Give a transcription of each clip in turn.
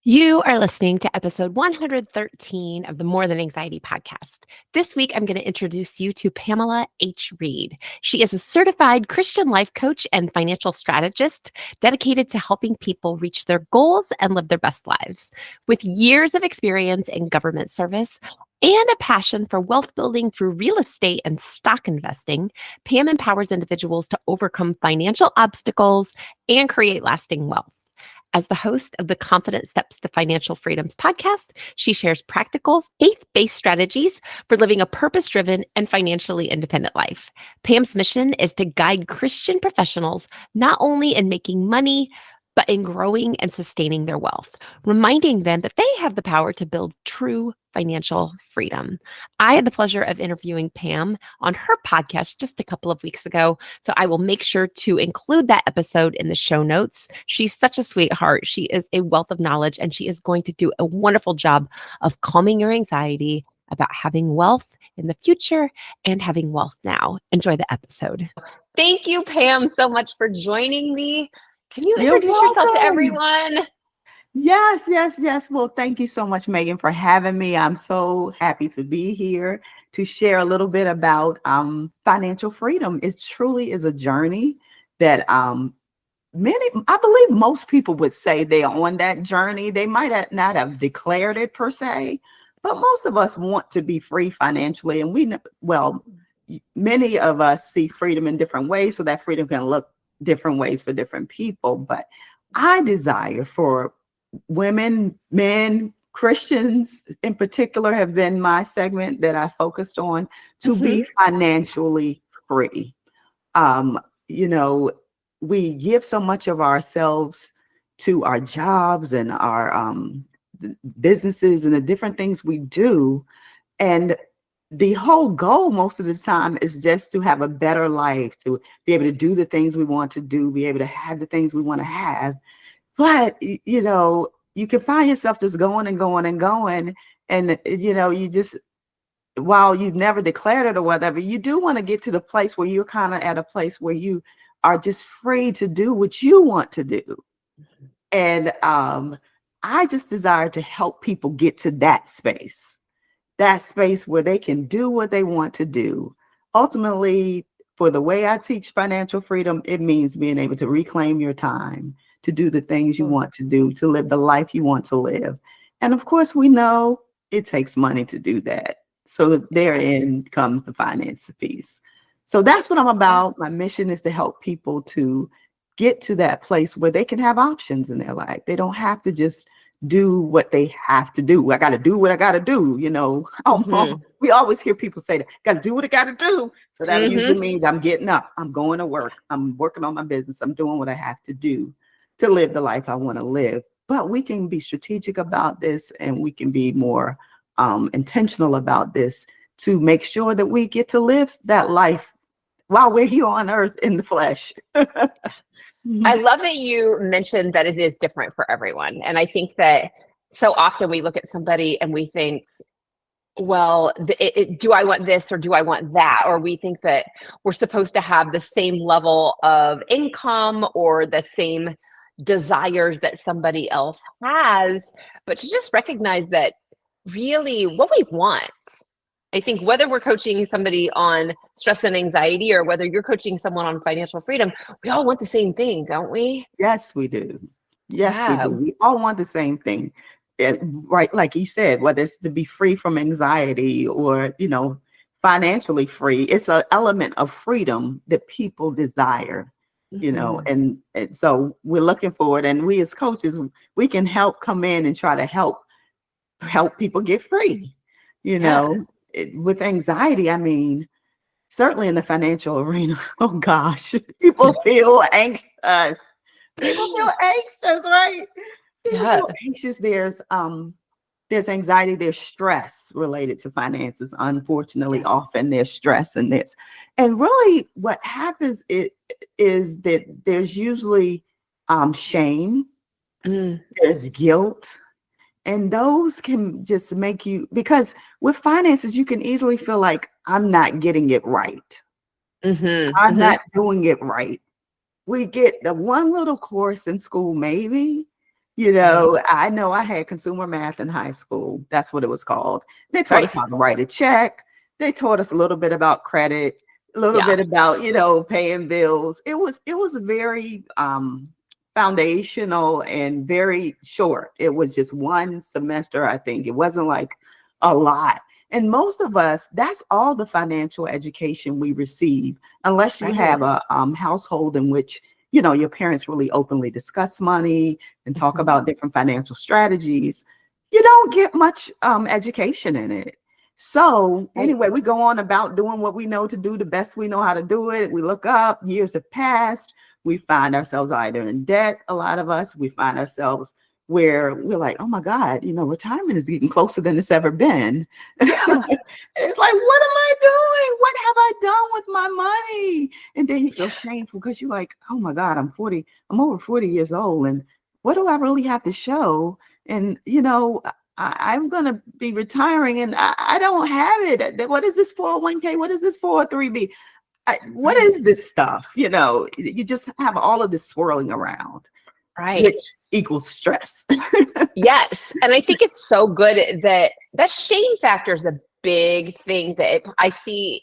You are listening to episode 113 of the More Than Anxiety podcast. This week, I'm going to introduce you to Pamela H Reed. She is a certified Christian life coach and financial strategist dedicated to helping people reach their goals and live their best lives. With years of experience in government service and a passion for wealth building through real estate and stock investing, Pam empowers individuals to overcome financial obstacles and create lasting wealth. As the host of the Confident Steps to Financial Freedoms podcast, she shares practical, faith-based strategies for living a purpose-driven and financially independent life. Pam's mission is to guide Christian professionals not only in making money, but in growing and sustaining their wealth, reminding them that they have the power to build true financial freedom. I had the pleasure of interviewing Pam on her podcast just a couple of weeks ago, so I will make sure to include that episode in the show notes. She's such a sweetheart. She is a wealth of knowledge, and she is going to do a wonderful job of calming your anxiety about having wealth in the future and having wealth now. Enjoy the episode. Thank you, Pam, so much for joining me. Can you You're introduce yourself to welcome. everyone? Yes. Well, thank you so much, Megan, for having me. I'm so happy to be here to share a little bit about financial freedom. It truly is a journey that I believe most people would say they are on that journey. They might not have declared it per se, but most of us want to be free financially. And many of us see freedom in different ways, so that freedom can look different ways for different people. But I desire for women, men, Christians in particular have been my segment that I focused on to be financially free. We give so much of ourselves to our jobs and our businesses and the different things we do. And the whole goal most of the time is just to have a better life, to be able to do the things we want to do, be able to have the things we want to have. But, you can find yourself just going and going and going. And, you just, while you've never declared it or whatever, you do want to get to the place where you're kind of at a place where you are just free to do what you want to do. And I just desire to help people get to that space where they can do what they want to do. Ultimately, for the way I teach financial freedom, it means being able to reclaim your time, to do the things you want to do, to live the life you want to live. And of course, we know it takes money to do that. So therein comes the finance piece. So that's what I'm about. My mission is to help people to get to that place where they can have options in their life. They don't have to just do what they have to do. I got to do what I got to do. We always hear people say that, got to do what I got to do. So that usually means I'm getting up, I'm going to work, I'm working on my business, I'm doing what I have to do to live the life I want to live. But we can be strategic about this, and we can be more intentional about this to make sure that we get to live that life while we're here on earth in the flesh. I love that you mentioned that it is different for everyone. And I think that so often we look at somebody and we think, well, do I want this or do I want that? Or we think that we're supposed to have the same level of income or the same desires that somebody else has. But to just recognize that really what we want, I think whether we're coaching somebody on stress and anxiety or whether you're coaching someone on financial freedom, we all want the same thing, don't we? Yes, we do. Yes, we do. We all want the same thing. Right. Like you said, whether it's to be free from anxiety or, financially free, it's an element of freedom that people desire, and so we're looking for it. And we as coaches, we can help come in and try to help people get free, with anxiety. I mean, certainly in the financial arena, oh gosh, people feel anxious. People feel anxious, right? People feel anxious. There's anxiety, there's stress related to finances. Unfortunately, often there's stress in this. And really what happens is that there's usually shame, there's guilt. And those can just make you, because with finances, you can easily feel like I'm not getting it right. I'm not doing it right. We get the one little course in school, maybe, Right. I know I had consumer math in high school. That's what it was called. They taught Right. us how to write a check. They taught us a little bit about credit, a little Yeah. bit about, paying bills. It was very foundational and very short. It was just one semester, I think. It wasn't like a lot. And most of us, that's all the financial education we receive, unless you Right. have a household in which, your parents really openly discuss money and talk Mhm. about different financial strategies. You don't get much education in it. So Right. anyway, we go on about doing what we know to do the best we know how to do it. We look up, years have passed. We find ourselves either in debt, a lot of us. We find ourselves where we're like, oh my God, retirement is getting closer than it's ever been. Yeah. It's like, what am I doing? What have I done with my money? And then you feel shameful because you're like, oh my God, I'm over 40 years old. And what do I really have to show? And, I'm going to be retiring and I don't have it. What is this 401k? What is this 403b? What Right. is this stuff? You just have all of this swirling around, Right. which equals stress. Yes. And I think it's so good that shame factor is a big thing that I see,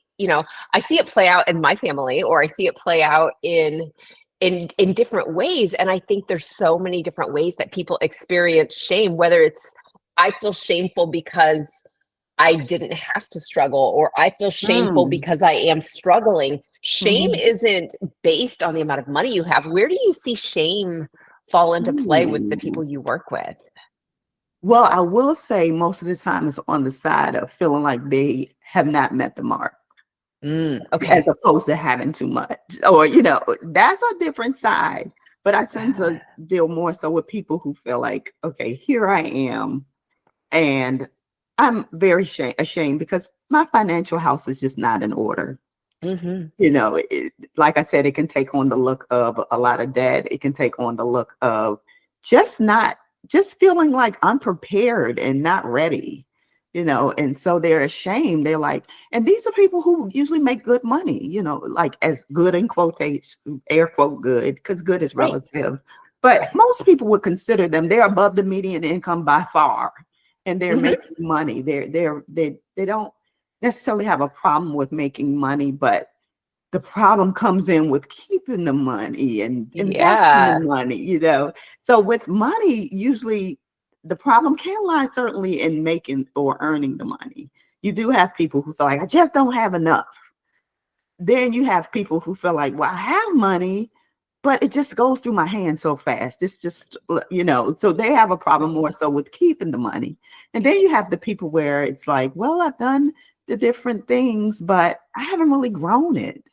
I see it play out in my family, or I see it play out in different ways. And I think there's so many different ways that people experience shame, whether it's I feel shameful because I didn't have to struggle, or I feel shameful Mm. because I am struggling. Shame Mhm. isn't based on the amount of money you have. Where do you see shame fall into play with the Ooh. people you work with? Well, I will say most of the time it's on the side of feeling like they have not met the mark as Okay. opposed to having too much. Or, that's a different side. But I tend to deal more so with people who feel like, okay, here I am. And I'm very ashamed because my financial house is just not in order. Hmm. Like I said, it can take on the look of a lot of debt. It can take on the look of just not, just feeling like unprepared and not ready, and so they're ashamed. They're like, and these are people who usually make good money, like as good in quotation, air quote good, because good is Right. relative. But Right. most people would consider them, they're above the median income by far, and they're Hmm. making money. They don't necessarily have a problem with making money, but the problem comes in with keeping the money and investing the Yeah. money. So with money, usually the problem can lie certainly in making or earning the money. You do have people who feel like, I just don't have enough. Then you have people who feel like, well, I have money, but it just goes through my hands so fast. It's just, so they have a problem Right. more so with keeping the money. And then you have the people where it's like, well, I've done the different things, but I haven't really grown it.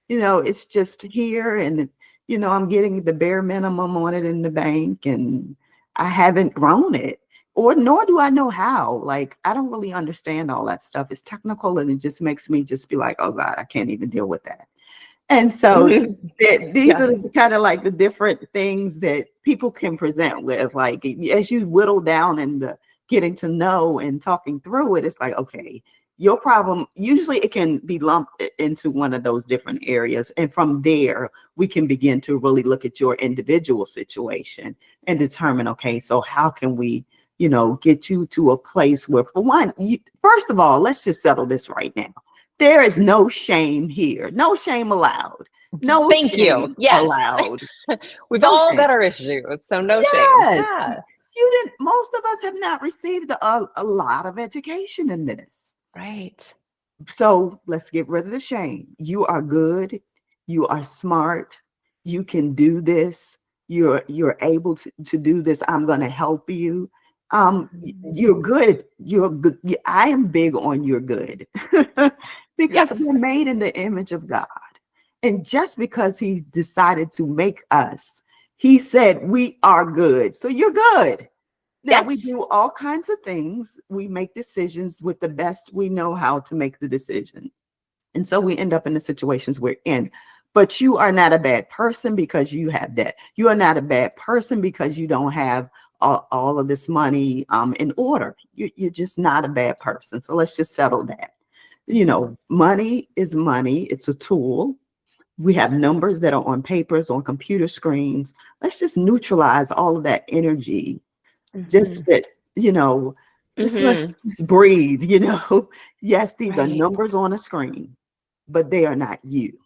It's just here and, I'm getting the bare minimum on it in the bank and I haven't grown it. Or nor do I know how. Like, I don't really understand all that stuff. It's technical and it just makes me just be like, oh God, I can't even deal with that. And so Mhm. these Yeah. are kind of like the different things that people can present with. Like as you whittle down and the getting to know and talking through it, it's like, okay, your problem, usually it can be lumped into one of those different areas. And from there, we can begin to really look at your individual situation and determine, okay, so how can we, get you to a place where, for one, first of all, let's just settle this right now. There is no shame here. No shame allowed. No Thank you. shame Yes. allowed. We've No all shame. got our issues, so no shame. Yes. Yeah. You didn't, most of us have not received a lot of education in this. Right. So let's get rid of the shame. You are good. You are smart. You can do this. You're able to do this. I'm going to help you. Mhm. You're good. You're good. I am big on you're good because Yes. we're made in the image of God. And just because he decided to make us, he said we are good. So you're good. Now, we Yes. do all kinds of things. We make decisions with the best we know how to make the decision. And so we end up in the situations we're in. But you are not a bad person because you have debt. You are not a bad person because you don't have all of this money in order. You're just not a bad person. So let's just settle that. Mhm. Money is money. It's a tool. We have numbers that are on papers, on computer screens. Let's just neutralize all of that energy. Mhm. Just that, you know, just let's Mhm. just breathe, Yes, these are Right. numbers on a screen, but they are not you.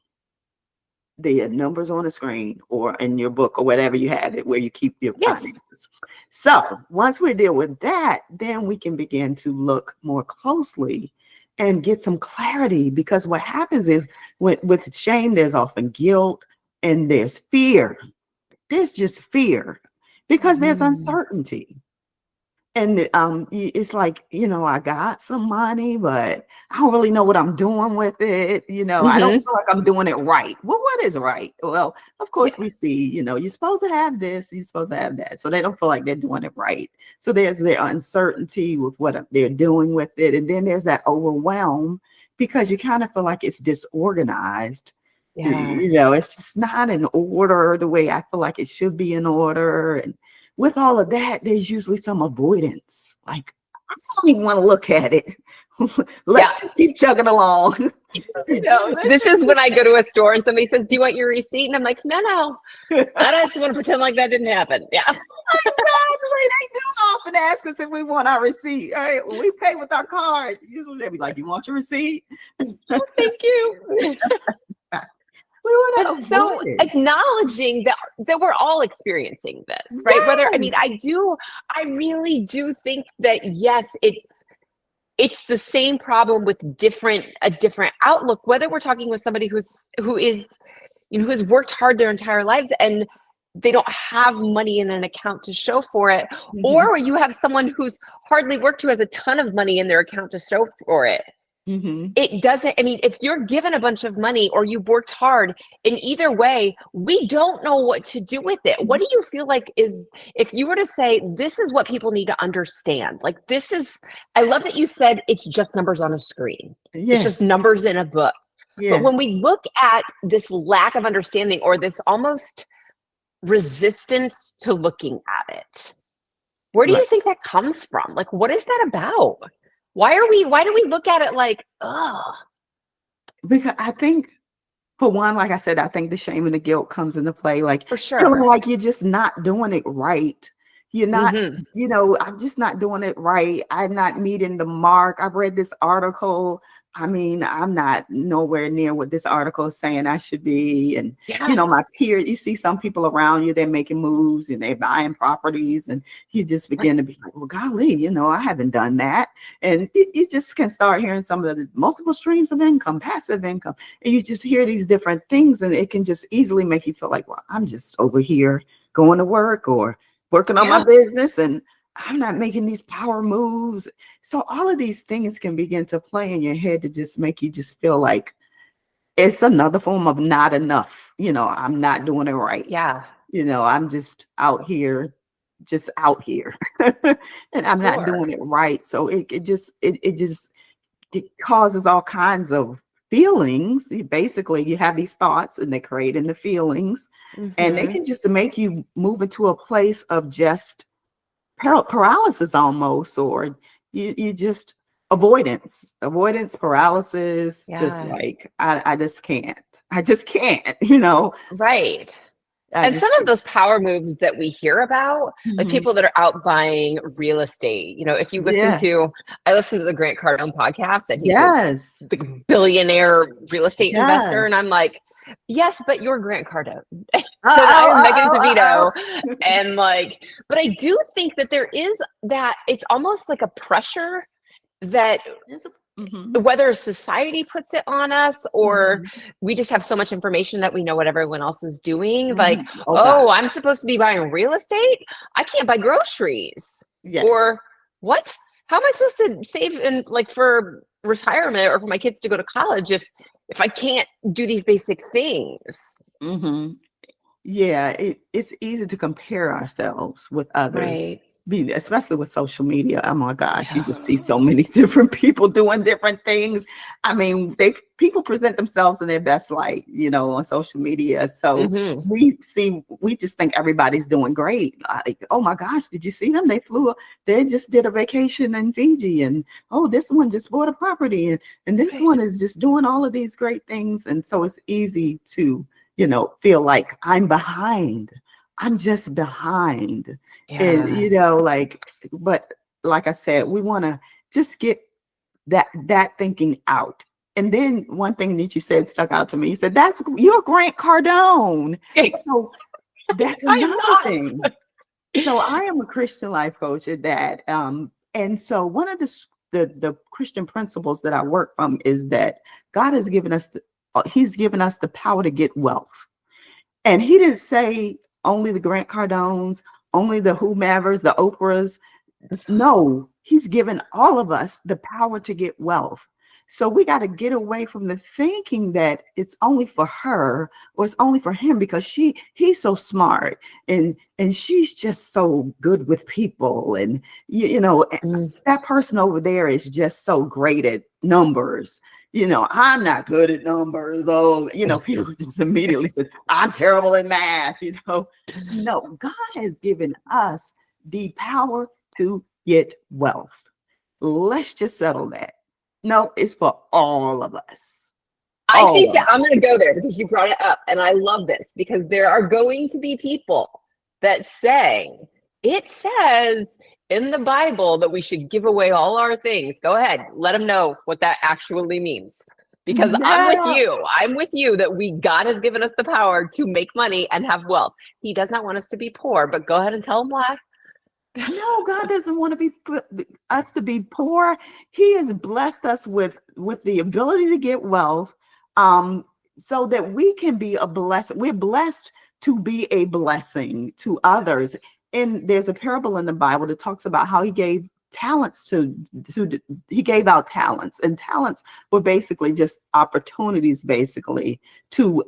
They are numbers on a screen or in your book or whatever you have it where you keep your Yes. finances. So once we deal with that, then we can begin to look more closely and get some clarity, because what happens is with shame, there's often guilt and there's fear. There's just fear because there's Mhm. uncertainty. And it's like, I got some money, but I don't really know what I'm doing with it. I don't Mhm. feel like I'm doing it right. Well, what is right? Well, of course, Yeah. we see, you're supposed to have this, you're supposed to have that. So they don't feel like they're doing it right. So there's their uncertainty with what they're doing with it. And then there's that overwhelm because you kind of feel like it's disorganized. Yeah. It's just not in order the way I feel like it should be in order. And with all of that, there's usually some avoidance. Like, I don't even want to look at it. Yeah. Let's just keep chugging along. Let's This is just when I go to a store and somebody says, "Do you want your receipt?" And I'm like, "No, no. I just want to pretend like that didn't happen." Yeah. exactly. They do often ask us if we want our receipt. All right, we pay with our card. Usually they'll be like, "You want your receipt?" Thank you. We want But to avoid so it. acknowledging that we're all experiencing this, right? Yes. I really do think that yes, it's the same problem with a different outlook, whether we're talking with somebody who has worked hard their entire lives and they don't have money in an account to show for it, Hmm. or you have someone who's hardly worked who has a ton of money in their account to show for it. Hmm. It doesn't, I mean, if you're given a bunch of money or you've worked hard, in either way, we don't know what to do with it. What do you feel like is, if you were to say, this is what people need to understand? Like, I love that you said it's just numbers on a screen, it's Yes. just numbers in a book. But Yeah. when we look at this lack of understanding or this almost resistance to looking at it, where do Right. you think that comes from? Like, what is that about? Why do we look at it like, oh, Because I think, for one, like I said, I think the shame and the guilt comes into play, like for feeling sure. like you're just not doing it right. You're not, Hmm. I'm just not doing it right. I'm not meeting the mark. I've read this article. I mean, I'm not nowhere near what this article is saying I should be. And, Yeah. my peer, you see some people around you, they're making moves and they're buying properties, and you just Right. begin to be like, well, golly, I haven't done that. And you just can start hearing some of the multiple streams of income, passive income, and you just hear these different things, and it can just easily make you feel like, well, I'm just over here going to work or working on my Yeah. business, and I'm not making these power moves. So all of these things can begin to play in your head to just make you just feel like it's another form of not enough. I'm not doing it right. Yeah. I'm just out here, and I'm not Sure. doing it right. So it causes all kinds of feelings. Basically, you have these thoughts and they create in the feelings, and they Hmm. can just make you move into a place of just paralysis almost, or you just avoidance paralysis, just Yeah. like I just can't, Right. I And just some of can't. those power moves that we hear about, like Mhm. people that are out buying real estate, if you Yeah. I listen to the Grant Cardone podcast and he's Yes. the billionaire real estate investor. Yes. And I'm like, yes, but you're Grant Cardone. And I Uh-oh, am Megan uh-oh, DeVito. uh-oh. And like, but I do think that there is that it's almost like a pressure that Mhm. whether society puts it on us or Mhm. we just have so much information that we know what everyone else is doing. Like, Mhm. Oh God. oh, I'm supposed to be buying real estate. I can't buy groceries. Yes. Or what? How am I supposed to save in like for retirement or for my kids to go to college if I can't do these basic things? Mhm. Yeah, it's easy to compare ourselves with others. Right. especially with social media. Oh my gosh, you Yeah. just see so many different people doing different things. I mean, people present themselves in their best light, on social media. So Hmm. we just think everybody's doing great. Like, oh my gosh, did you see them? They just did a vacation in Fiji, and oh, this one just bought a property, and this Right. one is just doing all of these great things. And so it's easy to, feel like I'm behind. I'm just behind. And, Yeah. but like I said, we want to just get that thinking out. And then one thing that you said stuck out to me. You said, you're Grant Cardone. Okay. So that's I am another thing. not. So I am a Christian life coach at that. And so one of the Christian principles that I work from is that God has given us, he's given us the power to get wealth. And he didn't say only the Grant Cardones, only the whomevers, the Oprahs. No, he's given all of us the power to get wealth. So we got to get away from the thinking that it's only for her or it's only for him because he's so smart and she's just so good with people. And Mm. that person over there is just so great at numbers. I'm not good at numbers. Oh, people just immediately say, I'm terrible at math. No, God has given us the power to get wealth. Let's just settle that. No, it's for all of us. I All think of that us. I'm going to go there because you brought it up. And I love this because there are going to be people that say, it says in the Bible that we should give away all our things. Go ahead. Let them know what that actually means. Because I'm with No, you. I'm with you that God has given us the power to make money and have wealth. He does not want us to be poor, but go ahead and tell him why. no, God doesn't want us to be poor. He has blessed us with the ability to get wealth, so that we can be a blessing. We're blessed to be a blessing to others. And there's a parable in the Bible that talks about how he gave talents he gave out talents, and talents were basically just opportunities, basically to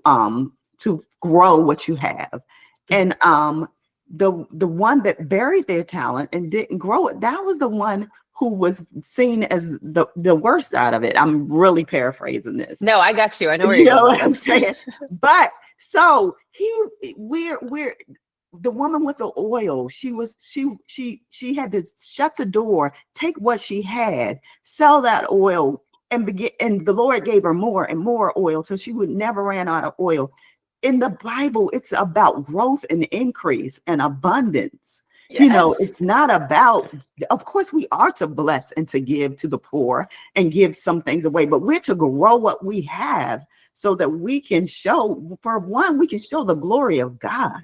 grow what you have. And the one that buried their talent and didn't grow it, that was the one who was seen as the worst out of it. I'm really paraphrasing this. No, I got you. I know where You you're know going what with I'm this. saying? But so we're the woman with the oil. She had to shut the door, take what she had, sell that oil, and the Lord gave her more and more oil till she would never ran out of oil. In the Bible, it's about growth and increase and abundance. Yes. It's not about, of course, we are to bless and to give to the poor and give some things away, but we're to grow what we have so that we can show, for one, we can show the glory of God.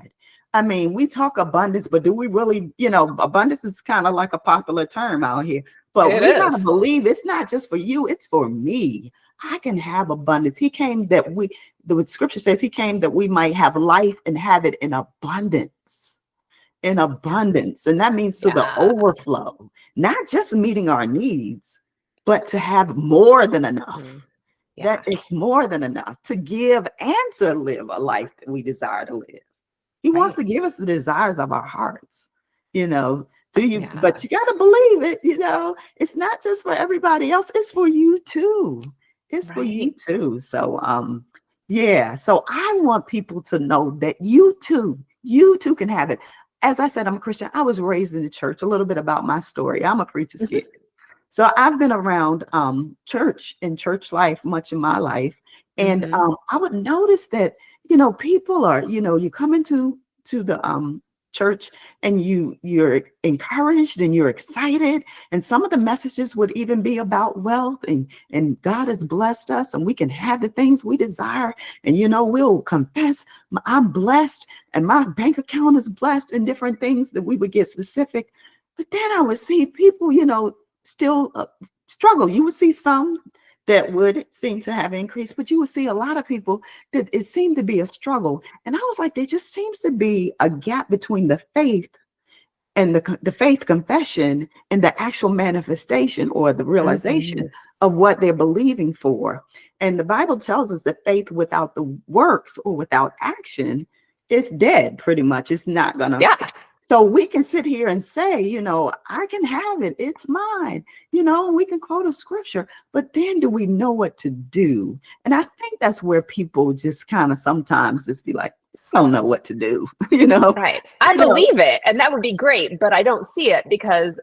I mean, we talk abundance, but do we really, abundance is kind of like a popular term out here, but It we got to is. believe it's not just for you, it's for me. I can have abundance. The scripture says he came that we might have life and have it in abundance. In abundance. And that means to the Yeah. overflow, not just meeting our needs, but to have more than enough. Yeah. That it's more than enough to give and to live a life that we desire to live. He wants to give us the desires of our hearts. Yeah. But you got to believe it. It's not just for everybody else, it's for you too. It's for you Right. too. So yeah, so I want people to know that you too can have it. As I said, I'm a Christian. I was raised in the church. A little bit about my story. I'm a preacher's kid. So I've been around church and church life much in my life. And Mhm. I would notice that, people are, you come into the church and you're encouraged and you're excited. And some of the messages would even be about wealth and God has blessed us and we can have the things we desire. And, we'll confess I'm blessed and my bank account is blessed and different things that we would get specific. But then I would see people, still struggle. You would see some that would seem to have increased, but you would see a lot of people that it seemed to be a struggle. And I was like, there just seems to be a gap between the faith and the faith confession and the actual manifestation or the realization of what they're believing for. And the Bible tells us that faith without the works or without action is dead, pretty much. It's not gonna, Yeah. So we can sit here and say, I can have it. It's mine. We can quote a scripture, but then do we know what to do? And I think that's where people just kind of sometimes just be like, I don't know what to do, Right. I believe it, and that would be great, but I don't see it because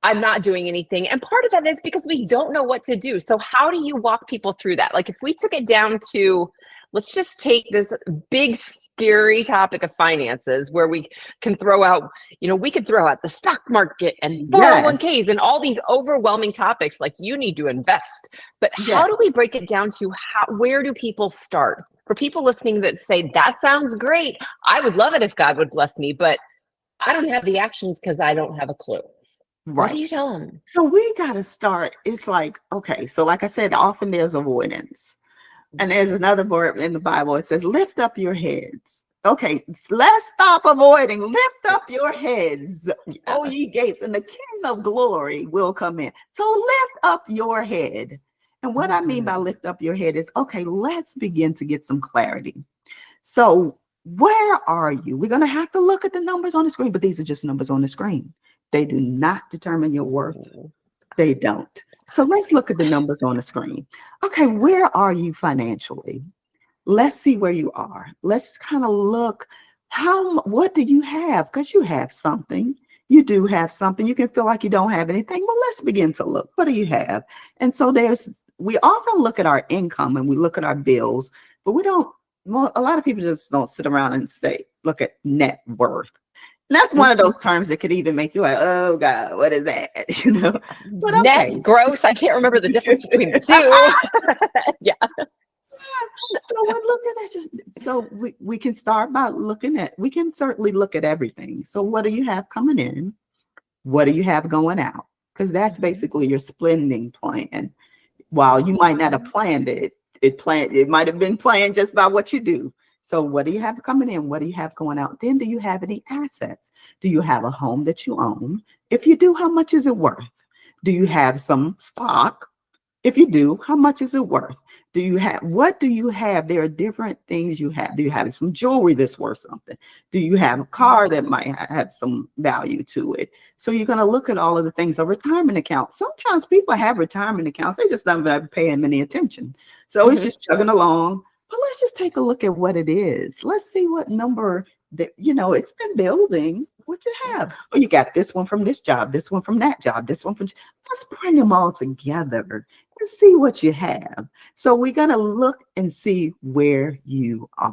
I'm not doing anything. And part of that is because we don't know what to do. So how do you walk people through that? Like if we took it down to, let's just take this big, scary topic of finances where we can throw out, we could throw out the stock market and 401ks and all these overwhelming topics like you need to invest. But how do we break it down to where do people start? For people listening that say, that sounds great. I would love it if God would bless me, but I don't have the actions because I don't have a clue. Right. What do you tell them? So we got to start. It's like, okay, so like I said, often there's avoidance. And there's another word in the Bible. It says, lift up your heads. Okay, let's stop avoiding. Lift up your heads, O ye gates, and the King of glory will come in. So lift up your head. And what I mean by lift up your head is, okay, let's begin to get some clarity. So where are you? We're going to have to look at the numbers on the screen, but these are just numbers on the screen. They do not determine your worth. They don't. So let's look at the numbers on the screen. Okay, where are you financially? Let's see where you are. Let's kind of look, what do you have? Because you have something. You do have something. You can feel like you don't have anything. Well, let's begin to look. What do you have? And so we often look at our income and we look at our bills, but a lot of people just don't sit around and look at net worth. And that's one of those terms that could even make you like, oh God, what is that? But okay. Net, gross. I can't remember the difference between the two. Yeah. So we're looking at you. So we can start by we can certainly look at everything. So what do you have coming in? What do you have going out? Because that's basically your spending plan. While you might not have planned it, it might have been planned just by what you do. So what do you have coming in? What do you have going out? Then do you have any assets? Do you have a home that you own? If you do, how much is it worth? Do you have some stock? If you do, how much is it worth? What do you have? There are different things you have. Do you have some jewelry that's worth something? Do you have a car that might have some value to it? So you're going to look at all of the things. A retirement account. Sometimes people have retirement accounts. They just don't pay them any attention. So it's just chugging along. But let's just take a look at what it is. Let's see what number that, it's been building. What you have. Oh, you got this one from this job, this one from that job, this one from. Let's bring them all together and see what you have. So we're going to look and see where you are.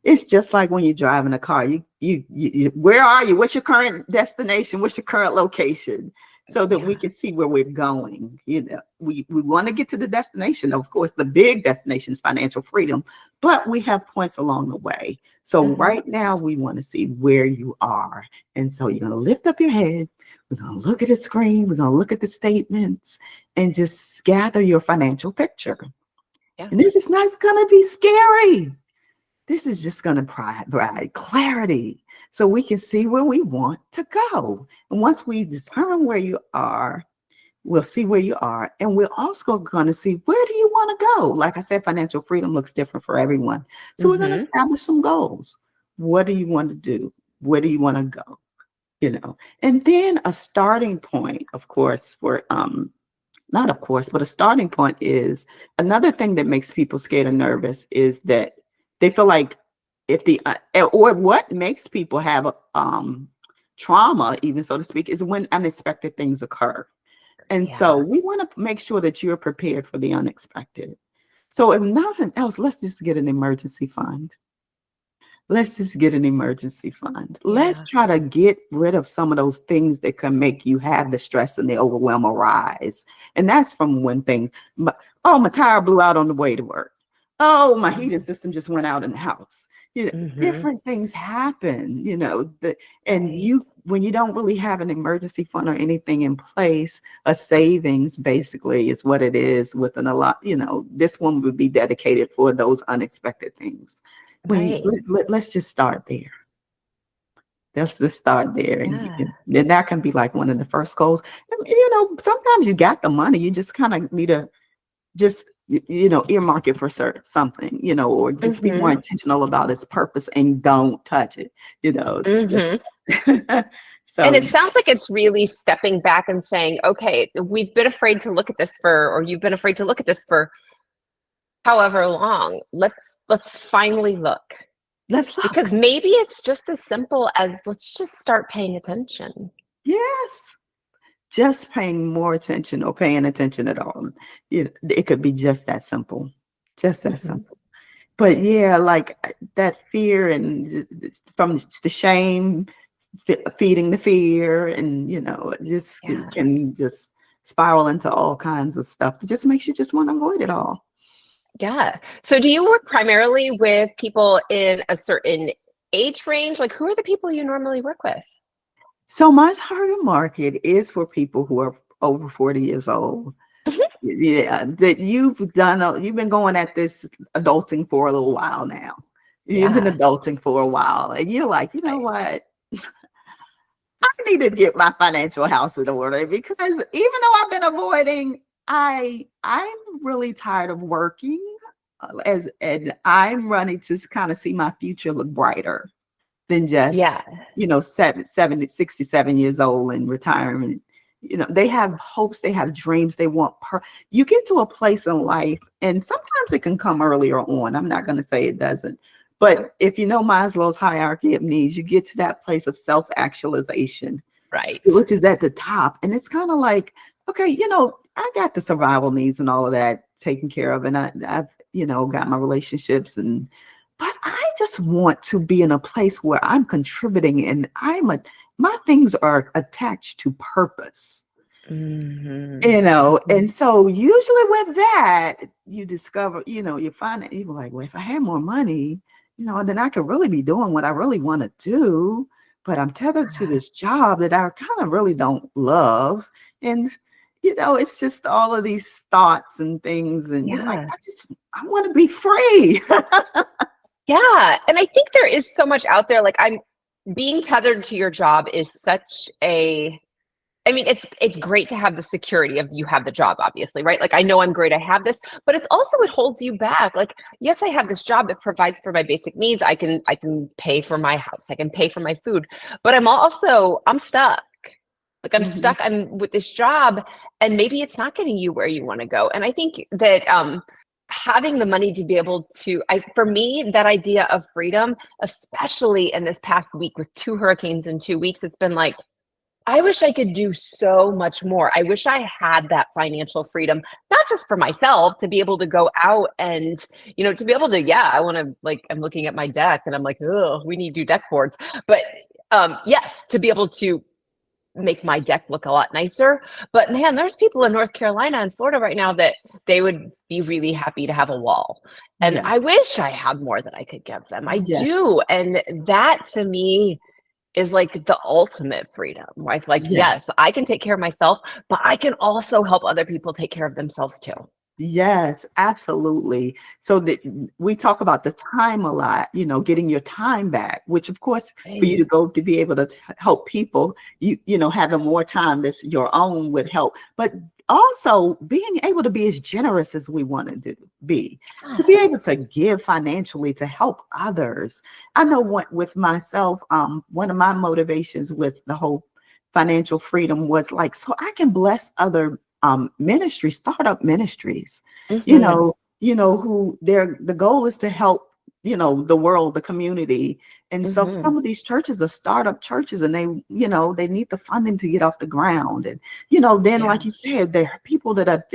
It's just like when you're driving a car. You where are you? What's your current destination? What's your current location? So that we can see where we're going. We want to get to the destination. Of course, the big destination is financial freedom, but we have points along the way. So right now we want to see where you are. And so you're going to lift up your head. We're going to look at the screen. We're going to look at the statements and just gather your financial picture. Yeah. And this is not going to be scary. This is just going to provide clarity so we can see where we want to go. And once we determine where you are, we'll see where you are. And we're also going to see, where do you want to go? Like I said, financial freedom looks different for everyone. So we're going to establish some goals. What do you want to do? Where do you want to go? And then a starting point, of course, but a starting point is another thing that makes people scared or nervous is that they feel like what makes people have trauma, even so to speak, is when unexpected things occur. And so we want to make sure that you're prepared for the unexpected. So if nothing else, let's just get an emergency fund. Let's try to get rid of some of those things that can make you have the stress and the overwhelm arise. And that's from when my tire blew out on the way to work. Oh, my heating system just went out in the house. Different things happen, when you don't really have an emergency fund or anything in place, a savings basically is what it is with this one would be dedicated for those unexpected things. Let's just start there. Let's just start there. And then that can be like one of the first goals. Sometimes you got the money, you just kind of need to just earmark it for something, or just be more intentional about its purpose and don't touch it, Mm-hmm. And So it sounds like it's really stepping back and saying, okay, we've been afraid to look at this or you've been afraid to look at this for however long. Let's finally look. let's look. Because maybe it's just as simple as let's just start paying attention. Yes. Just paying more attention or paying attention at all. It could be just that simple. Just that simple. But yeah, like that fear and from the shame, feeding the fear, and it can just spiral into all kinds of stuff. It just makes you just want to avoid it all. Yeah. So do you work primarily with people in a certain age range? Like, who are the people you normally work with? So my target market is for people who are over 40 years old. Yeah, that you've been going at this adulting for a little while now. You've been adulting for a while, and you're like, you know what? I need to get my financial house in order, because even though I've been avoiding, I'm really tired of working, and I'm running to kind of see my future look brighter than just 67 years old and retirement. They have hopes, they have dreams, they want you get to a place in life, and sometimes it can come earlier on. I'm not going to say it doesn't, but if Maslow's hierarchy of needs, you get to that place of self-actualization, right, which is at the top, and it's kind of like, okay, I got the survival needs and all of that taken care of, and I've got my relationships, but I just want to be in a place where I'm contributing, and my things are attached to purpose. And so usually with that, you discover, you find that you're like, well, if I had more money, then I could really be doing what I really want to do, but I'm tethered to this job that I kind of really don't love. And it's just all of these thoughts and things, and you're like, I want to be free. Yeah. And I think there is so much out there. Like, I'm being tethered to your job is such it's great to have the security of you have the job, obviously, right? Like, I know I'm great, I have this, but it's also, it holds you back. Like, yes, I have this job that provides for my basic needs. I can pay for my house. I can pay for my food, but I'm stuck. Like, I'm stuck. I'm with this job, and maybe it's not getting you where you want to go. And I think that, having the money to be able to, for me, that idea of freedom, especially in this past week with 2 hurricanes in 2 weeks, it's been like, I wish I could do so much more. I wish I had that financial freedom, not just for myself, to be able to go out and, to be able to, I want to, like, I'm looking at my deck and I'm like, oh, we need new deck boards. But yes, to be able to make my deck look a lot nicer. But man, there's people in North Carolina and Florida right now that they would be really happy to have a wall. And I wish I had more that I could give them. I do. And that, to me, is like the ultimate freedom, right? Like, yes, I can take care of myself, but I can also help other people take care of themselves too. Yes, absolutely. So we talk about the time a lot, getting your time back, which of course, for you to go to be able to help people, having more time that's your own would help. But also being able to be as generous as we want to be able to give financially to help others. I know with myself, one of my motivations with the whole financial freedom was like, so I can bless other ministries, startup ministries, who the goal is to help, the world, the community. And so some of these churches are startup churches, and they need the funding to get off the ground. And, then like you said, there are people that are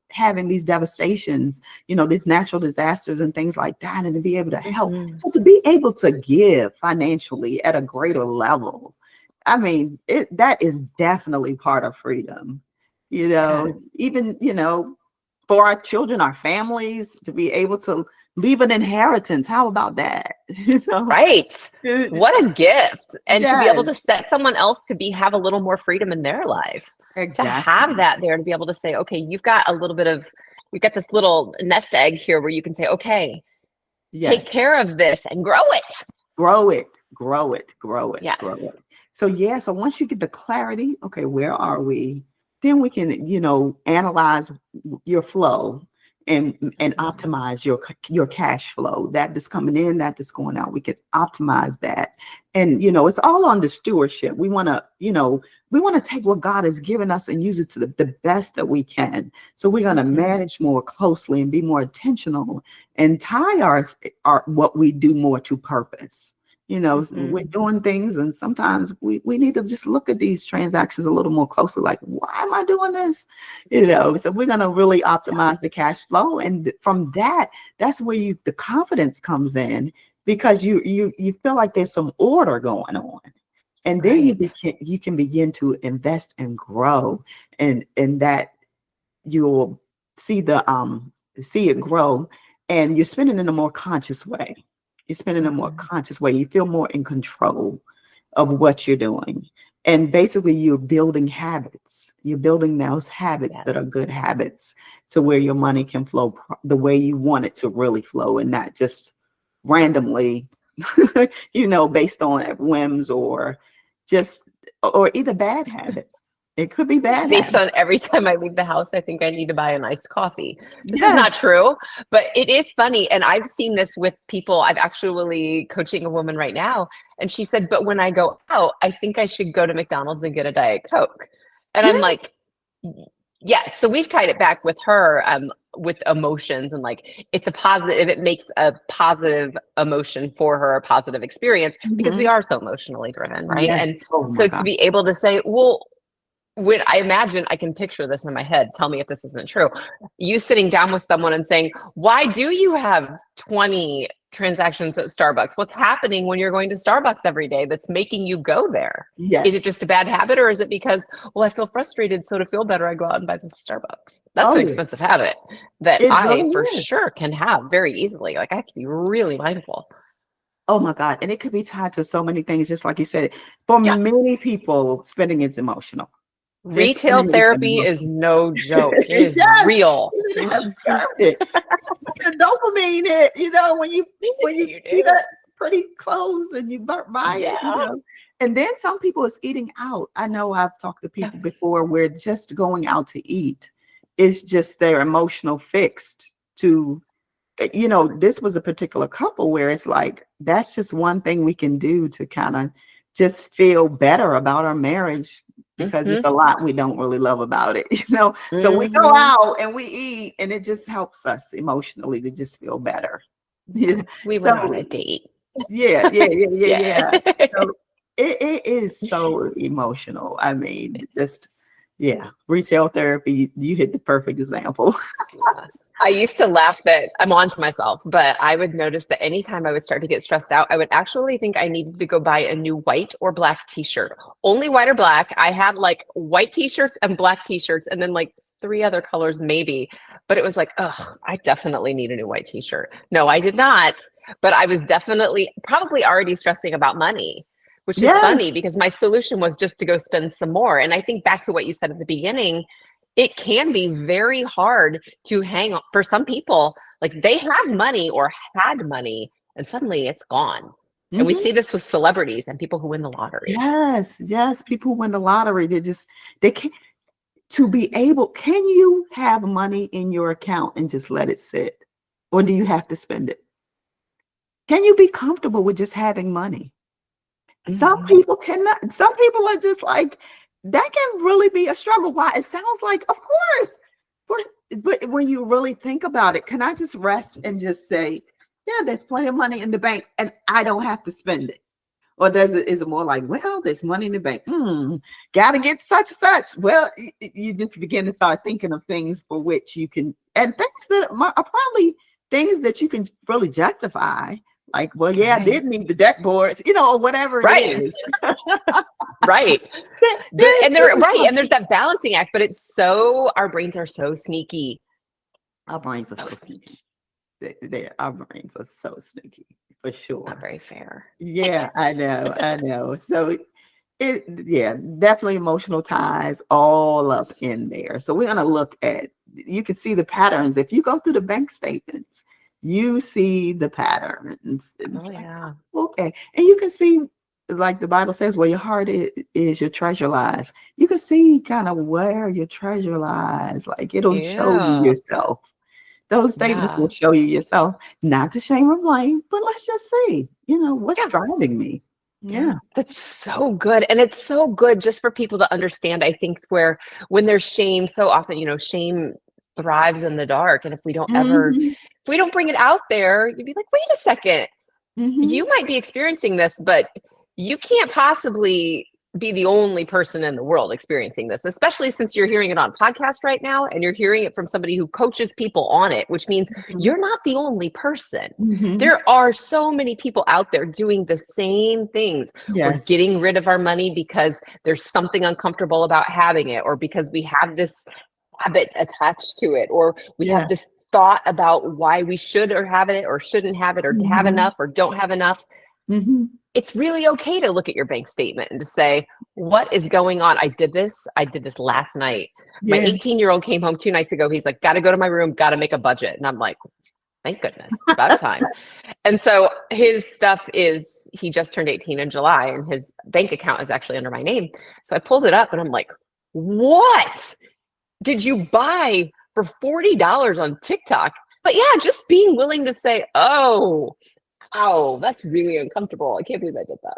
having these devastations, these natural disasters and things like that, and to be able to help. So to be able to give financially at a greater level, I mean, that is definitely part of freedom. Even, for our children, our families, to be able to leave an inheritance. How about that? Right. What a gift. And to be able to set someone else to have a little more freedom in their life. Exactly. To have that there, to be able to say, okay, you've got this little nest egg here where you can say, okay, take care of this and grow it. Grow it, grow it, grow it, yes. grow it. So so once you get the clarity, okay, where are we? Then we can, analyze your flow and optimize your cash flow, that is coming in, that is going out. We can optimize that. And, it's all under stewardship. We want to take what God has given us and use it to the best that we can. So we're going to manage more closely and be more intentional and tie our what we do more to purpose. We're doing things, and sometimes we need to just look at these transactions a little more closely, like, why am I doing this? So we're going to really optimize the cash flow. And from that's where the confidence comes in, because you feel like there's some order going on. And then you can begin to invest and grow, and that you'll see it grow, and you're spending in a more conscious way. You spend in a more conscious way. You feel more in control of what you're doing. And basically, you're building habits. You're building those habits that are good habits, to where your money can flow the way you want it to really flow, and not just randomly, based on whims, or either bad habits. It could be bad based habits. on every time I leave the house, I think I need to buy an iced coffee. This is not true, but it is funny. And I've seen this with people. I'm actually coaching a woman right now, and she said, but when I go out, I think I should go to McDonald's and get a Diet Coke. And I'm like, yes. So we've tied it back with her, with emotions, and like, it's a positive, it makes a positive emotion for her, a positive experience, because we are so emotionally driven, right? And so to be able to say, well, when I imagine, I can picture this in my head. Tell me if this isn't true. You sitting down with someone and saying, why do you have 20 transactions at Starbucks? What's happening when you're going to Starbucks every day that's making you go there? Yes. Is it just a bad habit, or is it because, well, I feel frustrated, so to feel better, I go out and buy the Starbucks? That's an expensive habit that sure can have very easily. Like, I have to be really mindful. Oh my God. And it could be tied to so many things, just like you said. For many people, spending is emotional. Retail therapy is no joke. It is real. The dopamine hit, when you see that pretty clothes and you buy it, And then some people is eating out. I know I've talked to people before where just going out to eat is just their emotional fixed to, this was a particular couple where it's like, that's just one thing we can do to kind of just feel better about our marriage, because it's a lot we don't really love about it, So we go out and we eat, and it just helps us emotionally to just feel better. We went on a date. Yeah. So it is so emotional. I mean, retail therapy, you hit the perfect example. I used to laugh that I'm on to myself, but I would notice that anytime I would start to get stressed out, I would actually think I needed to go buy a new white or black t-shirt. Only white or black. I had like white t-shirts and black t-shirts, and then like 3 other colors maybe. But it was like, I definitely need a new white t-shirt. No, I did not. But I was definitely probably already stressing about money, which is funny, because my solution was just to go spend some more. And I think back to what you said at the beginning, it can be very hard to hang on for some people. Like, they have money or had money, and suddenly it's gone. And we see this with celebrities and people who win the lottery. Yes. People who win the lottery, they can't. Can you have money in your account and just let it sit? Or do you have to spend it? Can you be comfortable with just having money? Some people cannot. Some people are just like, that can really be a struggle. Why? It sounds like, of course, but when you really think about it, can I just rest and just say, yeah, there's plenty of money in the bank and I don't have to spend it? Or is it more like, well, there's money in the bank, gotta get such and such? Well, you just begin to start thinking of things for which you can, and things that are probably things that you can really justify. Like, well, I did need the deck boards, or whatever it is. Right. And there's that balancing act, but our brains are so sneaky. Our brains are so sneaky. Our brains are so sneaky, for sure. Not very fair. Yeah, I know. So definitely emotional ties all up in there. So we're going to look at, you can see the patterns. If you go through the bank statements, you see the patterns. Okay. And you can see, like the Bible says, where your heart is, your treasure lies. You can see kind of where your treasure lies. Like, it'll show you yourself. Those statements Yeah. will show you yourself, not to shame or blame, but let's just see, what's driving me. Yeah. That's so good. And it's so good just for people to understand, I think, where when there's shame, so often, shame thrives in the dark. And if we don't Mhm. bring it out there, you'd be like, wait a second, Mhm. you might be experiencing this, but you can't possibly be the only person in the world experiencing this, especially since you're hearing it on podcast right now and you're hearing it from somebody who coaches people on it, which means Mhm. you're not the only person. Mhm. There are so many people out there doing the same things. We're Yes. getting rid of our money because there's something uncomfortable about having it, or because we have this habit attached to it, or we have Yes. this thought about why we should or have it or shouldn't have it, or have Mhm. enough or don't have enough. Mhm. It's really okay to look at your bank statement and to say, what is going on? I did this last night. My Yeah. 18-year-old came home 2 nights ago. He's like, got to go to my room, got to make a budget. And I'm like, thank goodness, it's about time. And so his stuff is, he just turned 18 in July and his bank account is actually under my name. So I pulled it up and I'm like, what did you buy for $40 on TikTok? But yeah, just being willing to say, oh, that's really uncomfortable. I can't believe I did that.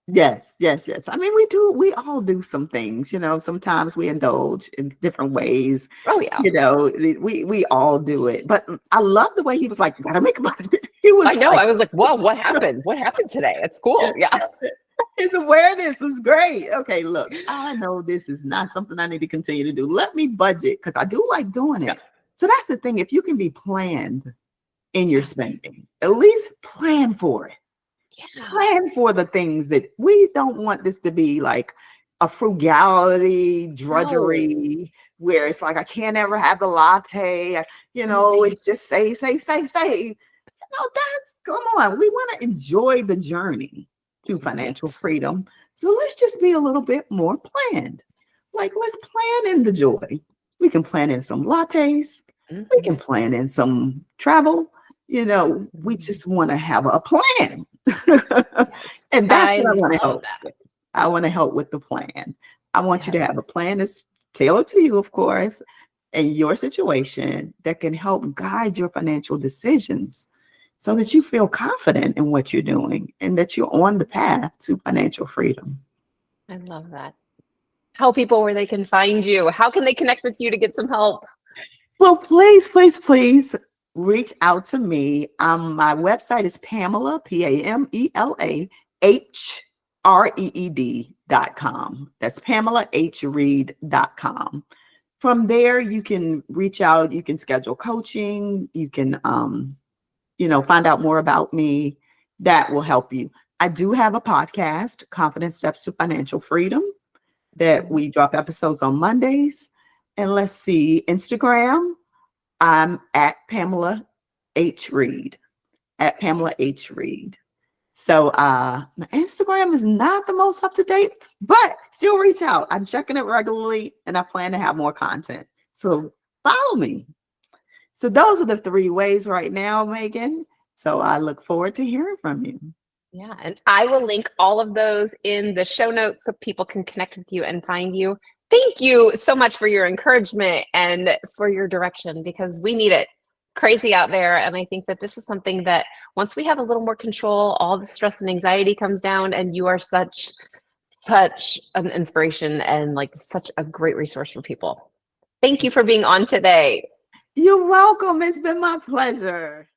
Yes, yes, yes. I mean, we all do some things, sometimes we indulge in different ways, Oh yeah. we all do it. But I love the way he was like, gotta make a budget. He was I know. like, I was like, whoa, what happened? What happened today? It's cool. Yeah. his awareness is great. Okay, look, I know this is not something I need to continue to do. Let me budget because I do like doing it. Yeah. So that's the thing. If you can be planned in your spending, at least plan for it. Yeah. Plan for the things that we don't want this to be like a frugality, drudgery, where it's like I can't ever have the latte. It's just save, save, save, save. That's come on. We want to enjoy the journey to financial Yes. freedom. So let's just be a little bit more planned. Like let's plan in the joy. We can plan in some lattes. We can plan in some travel. We just want to have a plan. Yes. And that's I what I want to love help that. with. I want to help with the plan. I want you to have a Yes. plan that's tailored to you, of course, and your situation that can help guide your financial decisions so that you feel confident in what you're doing and that you're on the path to financial freedom. I love that. Tell people where they can find you. How can they connect with you to get some help? Well, please, please, please reach out to me. My website is Pamela, PamelaHreed.com. That's PamelaHreed.com. From there, you can reach out, you can schedule coaching, you can find out more about me. That will help you. I do have a podcast, Confident Steps to Financial Freedom, that we drop episodes on Mondays. And let's see, Instagram, I'm at Pamela H Reed, at Pamela H Reed. So my Instagram is not the most up to date, but still reach out. I'm checking it regularly and I plan to have more content. So follow me. So those are the 3 ways right now, Megan. So I look forward to hearing from you. Yeah. And I will link all of those in the show notes so people can connect with you and find you. Thank you so much for your encouragement and for your direction, because we need it crazy out there. And I think that this is something that once we have a little more control, all the stress and anxiety comes down, and you are such an inspiration and like such a great resource for people. Thank you for being on today. You're welcome. It's been my pleasure.